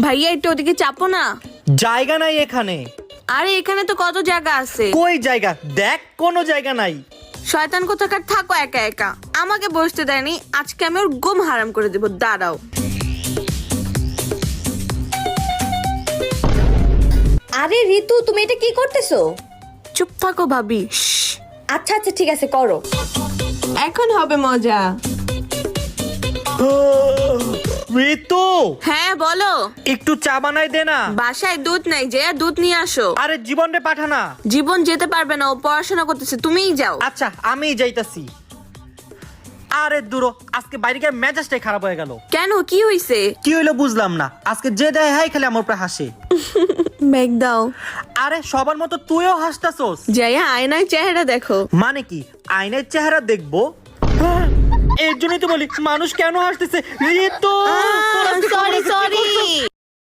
ভাইয়া একটু ওদিকে চাপো না। জায়গা নাই এখানে। আরে এখানে তো কত জায়গা আছে। কই জায়গা? দেখ কোনো জায়গা নাই। শয়তান কোথাকার, থাকো একা একা। আমাকে বসতে দেয়নি, আজকে আমি ওর ঘুম হারাম করে দেবো, দাঁড়াও। আরে ঋতু, তুমি এটা কি করতেছো? চুপ থাকো ভাবি। আচ্ছা আচ্ছা ঠিক আছে, করো। এখন হবে মজা। ঋতু, হ্যাঁ বলো। একটু চা বানাই দে না। বাসায় দুধ নাই, যে দুধ নিয়ে আসো। আরে জীবন রে পাঠা না। জীবন যেতে পারবে না, ও পড়াশোনা করতেছে, তুমিই যাও। আচ্ছা আমি যাইতাছি। আরে দূর, আজকে বাইরে গিয়ে মেজাজটাই খারাপ হয়ে গেল। কেন, কি হইছে? কি হইলো বুঝলাম না। আজকে যে দেয় হাই খালি আমার উপরে হাসে। ব্যাগ দাও। আরে সবার মতো তুইও হাসতাছস। যাইয়া আয়নায় চেহারা দেখো। মানে কি আয়নার চেহারা দেখবো? হ্যাঁ, এর জন্যই তো বলি মানুষ কেন হাসতেছে। ঋতু, সরি সরি।